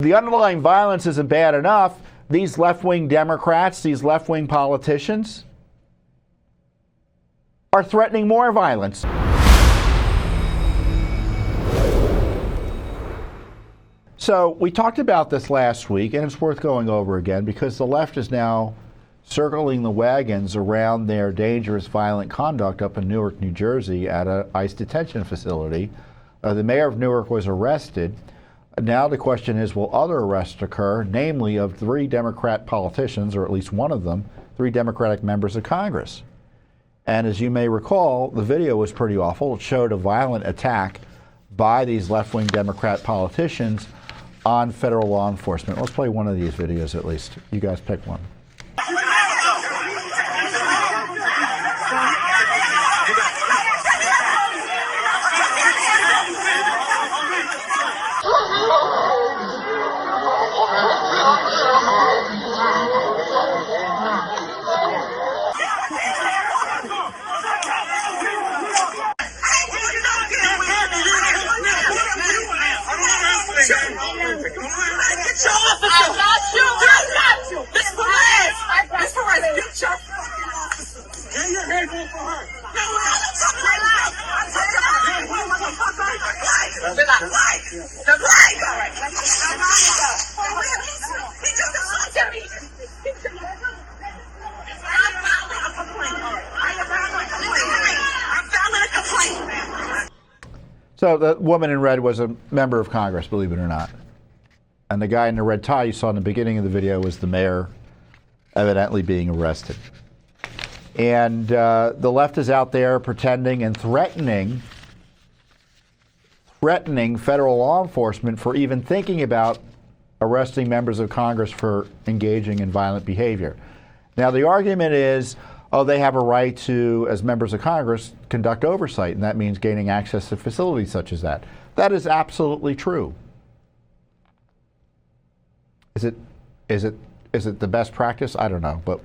the underlying violence isn't bad enough. These left-wing Democrats, these left-wing politicians are threatening more violence. So we talked about this last week, and it's worth going over again because the left is now circling the wagons around their dangerous violent conduct up in Newark, New Jersey at an ICE detention facility. The mayor of Newark was arrested. Now the question is, will other arrests occur, namely of 3 Democrat politicians, or at least one of them, 3 Democratic members of Congress. And as you may recall, the video was pretty awful. It showed a violent attack by these left-wing Democrat politicians on federal law enforcement. Let's play one of these videos at least. You guys pick one. So the woman in red was a member of Congress, believe it or not. And the guy in the red tie you saw in the beginning of the video was the mayor evidently being arrested. And the left is out there pretending and threatening federal law enforcement for even thinking about arresting members of Congress for engaging in violent behavior. Now, the argument is, oh, they have a right to, as members of Congress, conduct oversight, and that means gaining access to facilities such as that. That is absolutely true. Is it the best practice? I don't know, but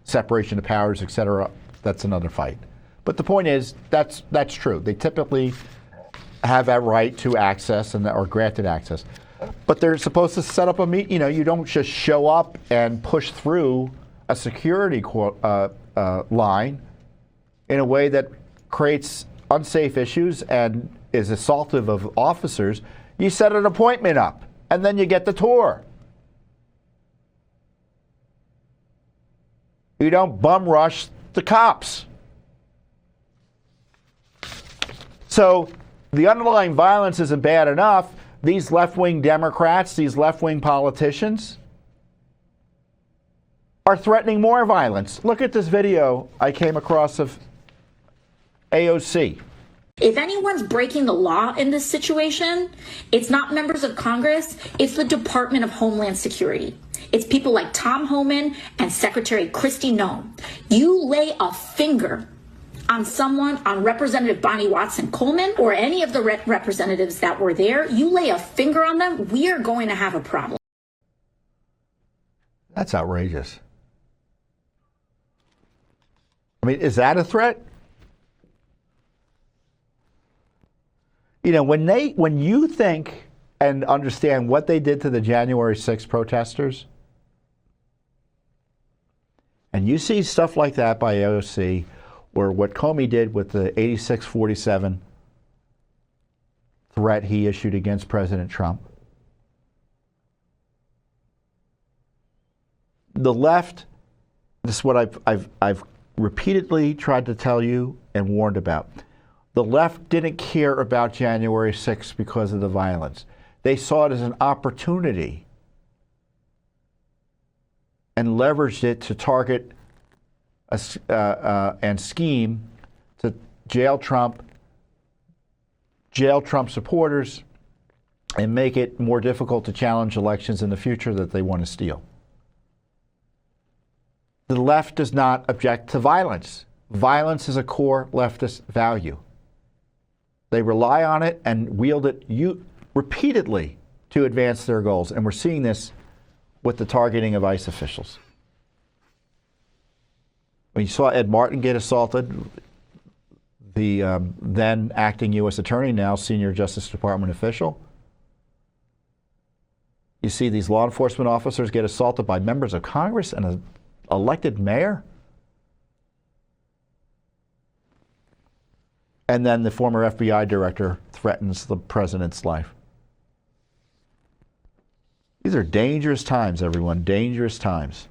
separation of powers, et cetera, that's another fight. But the point is, that's true. They typically have that right to access or granted access. But they're supposed to set up a meet. You know, you don't just show up and push through a security line in a way that creates unsafe issues and is assaultive of officers. You set an appointment up, and then you get the tour. You don't bum rush the cops. So the underlying violence isn't bad enough. These left-wing Democrats, these left-wing politicians are threatening more violence. Look at this video I came across of AOC. If anyone's breaking the law in this situation, it's not members of Congress, it's the Department of Homeland Security. It's people like Tom Homan and Secretary Kristi Noem. You lay a finger on someone, on Representative Bonnie Watson-Coleman, or any of the representatives that were there, you lay a finger on them, we are going to have a problem. That's outrageous. I mean, is that a threat? You know, when you think and understand what they did to the January 6th protesters, and you see stuff like that by AOC, or what Comey did with the 8647 threat he issued against President Trump, the left, this is what I've repeatedly tried to tell you and warned about. The left didn't care about January 6th because of the violence. They saw it as an opportunity and leveraged it to target and scheme to jail Trump supporters and make it more difficult to challenge elections in the future that they want to steal. The left does not object to violence. Violence is a core leftist value. They rely on it and wield it repeatedly to advance their goals. And we're seeing this with the targeting of ICE officials. When you saw Ed Martin get assaulted, the then acting U.S. attorney, now senior Justice Department official, You see these law enforcement officers get assaulted by members of Congress and an elected mayor. And then the former FBI director threatens the president's life. These are dangerous times, everyone, dangerous times.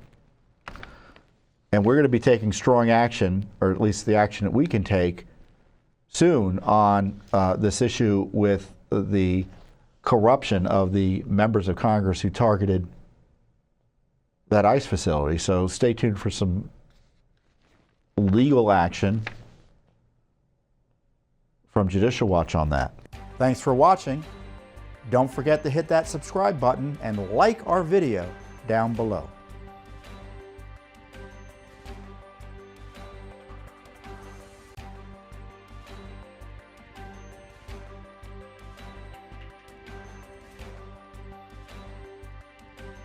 And we're going to be taking strong action, or at least the action that we can take soon on this issue with the corruption of the members of Congress who targeted that ICE facility. So stay tuned for some legal action from Judicial Watch on that. Thanks for watching. Don't forget to hit that subscribe button and like our video down below.